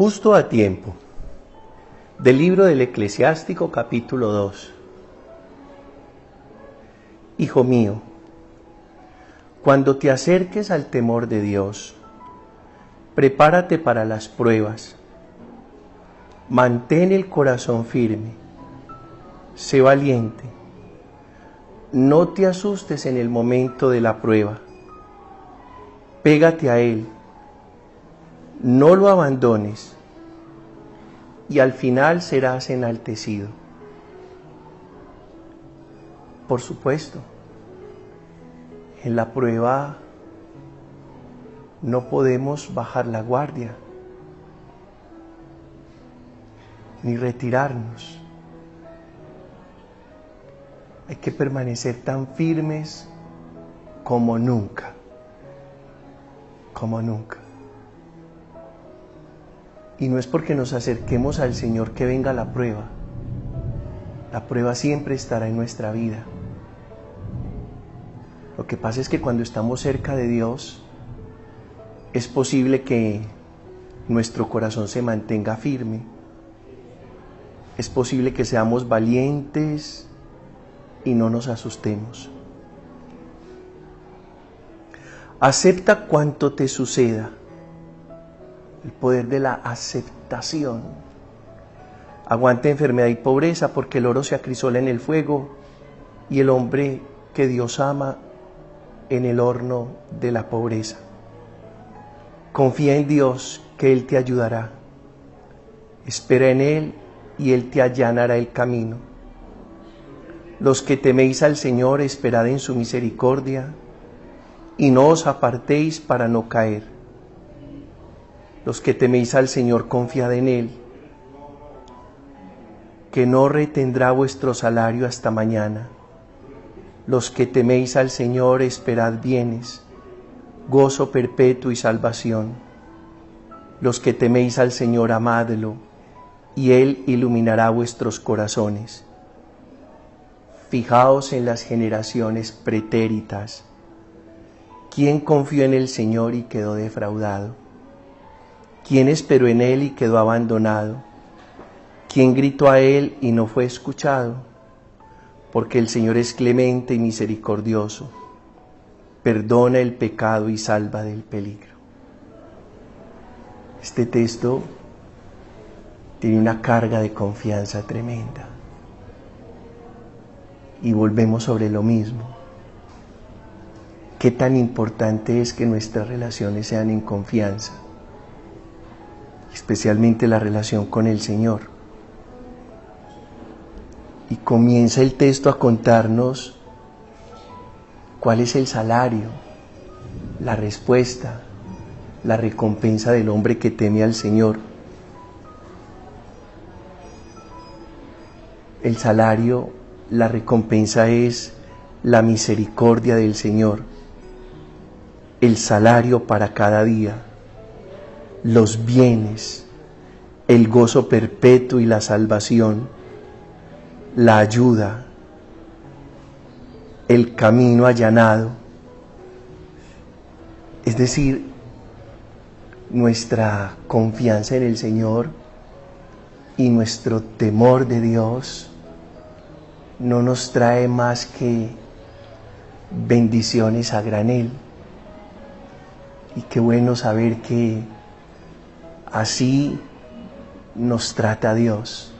Justo a tiempo. Del libro del Eclesiástico, capítulo 2. Hijo mío, cuando te acerques al temor de Dios, prepárate para las pruebas. Mantén el corazón firme. Sé valiente. No te asustes en el momento de la prueba. Pégate a Él. No lo abandones. Y al final serás enaltecido. Por supuesto, en la prueba no podemos bajar la guardia, ni retirarnos. Hay que permanecer tan firmes como nunca, como nunca. Y no es porque nos acerquemos al Señor que venga la prueba. La prueba siempre estará en nuestra vida. Lo que pasa es que cuando estamos cerca de Dios, es posible que nuestro corazón se mantenga firme. Es posible que seamos valientes y no nos asustemos. Acepta cuanto te suceda. El poder de la aceptación. Aguanta enfermedad y pobreza, porque el oro se acrisola en el fuego y el hombre que Dios ama en el horno de la pobreza. Confía en Dios, que Él te ayudará. Espera en Él y Él te allanará el camino. Los que teméis al Señor, esperad en su misericordia y no os apartéis para no caer. Los que teméis al Señor, confiad en Él, que no retendrá vuestro salario hasta mañana. Los que teméis al Señor, esperad bienes, gozo perpetuo y salvación. Los que teméis al Señor, amadlo, y Él iluminará vuestros corazones. Fijaos en las generaciones pretéritas. ¿Quién confió en el Señor y quedó defraudado? ¿Quién esperó en Él y quedó abandonado? ¿Quién gritó a Él y no fue escuchado? Porque el Señor es clemente y misericordioso, perdona el pecado y salva del peligro. Este texto tiene una carga de confianza tremenda. Y volvemos sobre lo mismo. ¿Qué tan importante es que nuestras relaciones sean en confianza? Especialmente la relación con el Señor. Y comienza el texto a contarnos cuál es el salario, la respuesta, la recompensa del hombre que teme al Señor. El salario, la recompensa es la misericordia del Señor, el salario para cada día, los bienes, el gozo perpetuo y la salvación, la ayuda, el camino allanado. Es decir, nuestra confianza en el Señor y nuestro temor de Dios no nos trae más que bendiciones a granel. Y qué bueno saber que así nos trata Dios,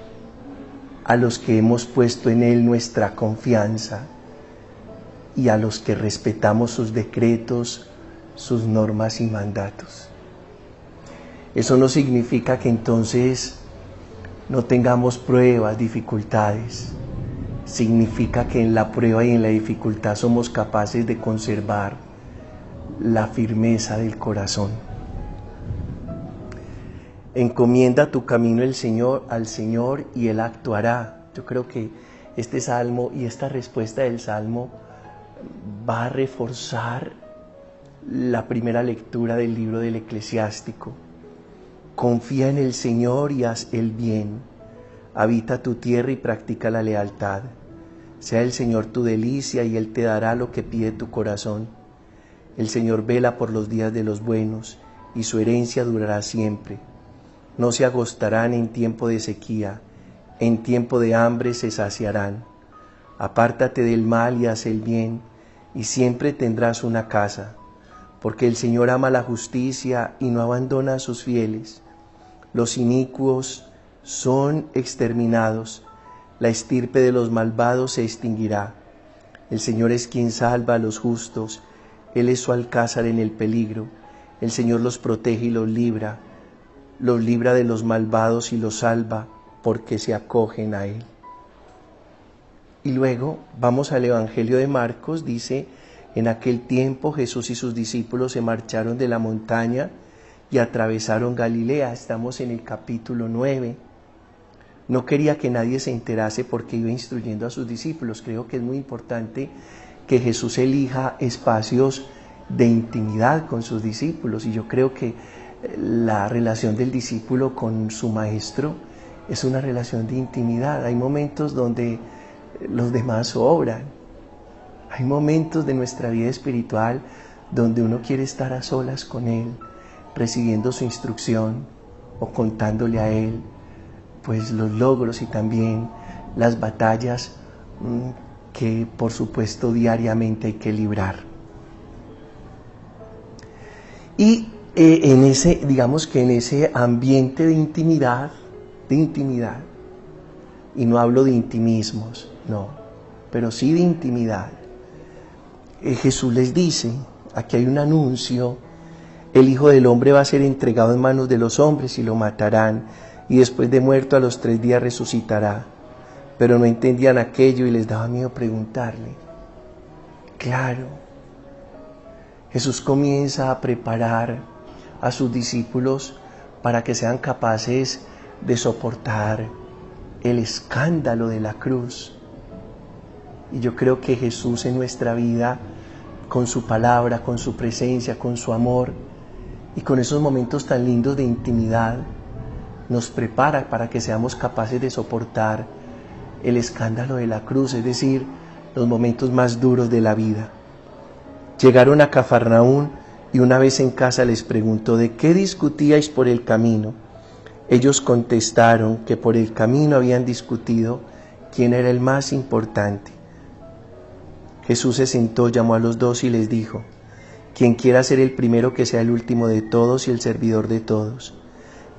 a los que hemos puesto en Él nuestra confianza y a los que respetamos sus decretos, sus normas y mandatos. Eso no significa que entonces no tengamos pruebas, dificultades. Significa que en la prueba y en la dificultad somos capaces de conservar la firmeza del corazón. Encomienda tu camino al Señor y Él actuará. Yo creo que este salmo y esta respuesta del salmo va a reforzar la primera lectura del libro del Eclesiástico. Confía en el Señor y haz el bien. Habita tu tierra y practica la lealtad. Sea el Señor tu delicia y Él te dará lo que pide tu corazón. El Señor vela por los días de los buenos y su herencia durará siempre. no se agostarán en tiempo de sequía, en tiempo de hambre se saciarán. Apártate del mal y haz el bien, y siempre tendrás una casa, porque el Señor ama la justicia y no abandona a sus fieles. Los inicuos son exterminados, la estirpe de los malvados se extinguirá. El Señor es quien salva a los justos, Él es su alcázar en el peligro. El Señor los protege y los libra de los malvados y los salva, porque se acogen a Él. Y luego vamos al Evangelio de Marcos, dice: en aquel tiempo Jesús y sus discípulos se marcharon de la montaña y atravesaron Galilea. Estamos en el capítulo 9. No quería que nadie se enterase porque iba instruyendo a sus discípulos. Creo que es muy importante que Jesús elija espacios de intimidad con sus discípulos, y yo creo que la relación del discípulo con su maestro es una relación de intimidad. Hay momentos donde los demás sobran. Hay momentos de nuestra vida espiritual donde uno quiere estar a solas con Él, recibiendo su instrucción o contándole a Él pues los logros y también las batallas que por supuesto diariamente hay que librar. Y en ese ambiente de intimidad, y no hablo de intimismos, no, pero sí de intimidad, Jesús les dice, aquí hay un anuncio: el Hijo del Hombre va a ser entregado en manos de los hombres y lo matarán, y después de muerto a los 3 días resucitará. Pero no entendían aquello y les daba miedo preguntarle. Claro, Jesús comienza a preparar a sus discípulos para que sean capaces de soportar el escándalo de la cruz. Y yo creo que Jesús en nuestra vida, con su palabra, con su presencia, con su amor y con esos momentos tan lindos de intimidad, nos prepara para que seamos capaces de soportar el escándalo de la cruz, es decir, los momentos más duros de la vida. Llegaron a Cafarnaún y una vez en casa les preguntó: ¿de qué discutíais por el camino? Ellos contestaron que por el camino habían discutido quién era el más importante. Jesús se sentó, llamó a los 2 y les dijo: quien quiera ser el primero, que sea el último de todos y el servidor de todos.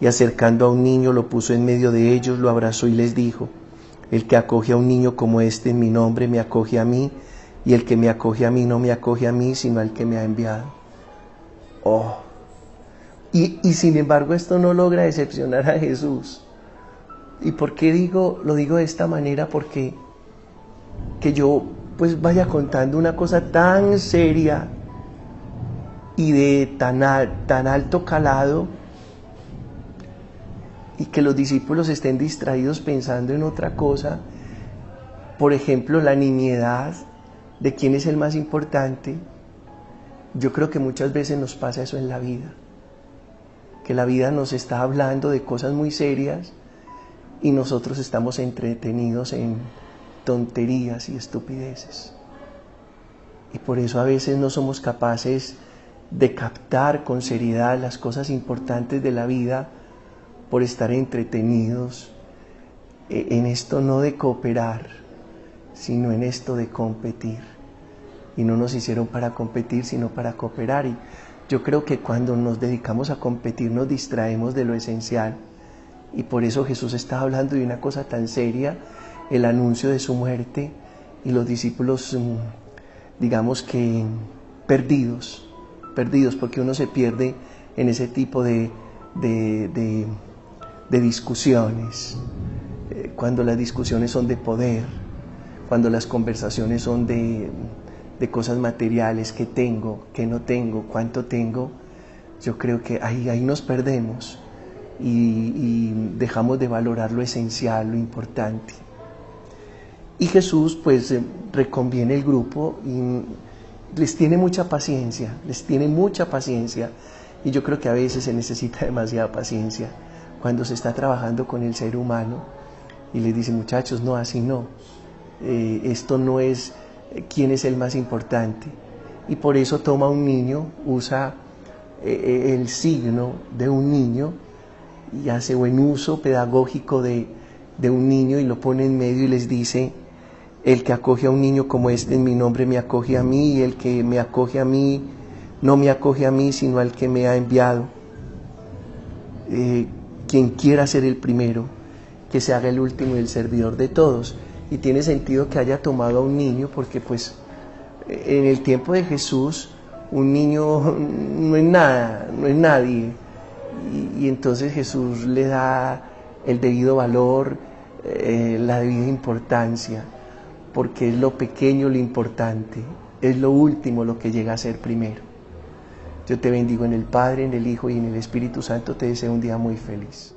Y acercando a un niño lo puso en medio de ellos, lo abrazó y les dijo: el que acoge a un niño como este en mi nombre me acoge a mí, y el que me acoge a mí no me acoge a mí, sino al que me ha enviado. Oh, y sin embargo esto no logra decepcionar a Jesús. ¿Y por qué lo digo de esta manera? Porque que yo pues vaya contando una cosa tan seria y de tan alto calado, y que los discípulos estén distraídos pensando en otra cosa, por ejemplo, la nimiedad de quién es el más importante. Yo creo que muchas veces nos pasa eso en la vida, que la vida nos está hablando de cosas muy serias y nosotros estamos entretenidos en tonterías y estupideces. Y por eso a veces no somos capaces de captar con seriedad las cosas importantes de la vida, por estar entretenidos en esto no de cooperar, sino en esto de competir. Y no nos hicieron para competir, sino para cooperar. Y yo creo que cuando nos dedicamos a competir nos distraemos de lo esencial. Y por eso Jesús está hablando de una cosa tan seria, el anuncio de su muerte, y los discípulos, digamos que perdidos, porque uno se pierde en ese tipo de discusiones, cuando las discusiones son de poder, cuando las conversaciones son de cosas materiales, qué tengo, qué no tengo, cuánto tengo. Yo creo que ahí nos perdemos y dejamos de valorar lo esencial, lo importante. Y Jesús pues reconviene el grupo y les tiene mucha paciencia, y yo creo que a veces se necesita demasiada paciencia cuando se está trabajando con el ser humano, y les dice: muchachos, no, así no, esto no es quién es el más importante. Y por eso toma un niño, usa el signo de un niño, y hace buen uso pedagógico de un niño y lo pone en medio y les dice: el que acoge a un niño como este en mi nombre me acoge a mí, y el que me acoge a mí no me acoge a mí sino al que me ha enviado. Quien quiera ser el primero, que se haga el último y el servidor de todos. Y tiene sentido que haya tomado a un niño, porque pues en el tiempo de Jesús un niño no es nada, no es nadie, y entonces Jesús le da el debido valor, la debida importancia, porque es lo pequeño lo importante, es lo último lo que llega a ser primero. Yo te bendigo en el Padre, en el Hijo y en el Espíritu Santo. Te deseo un día muy feliz.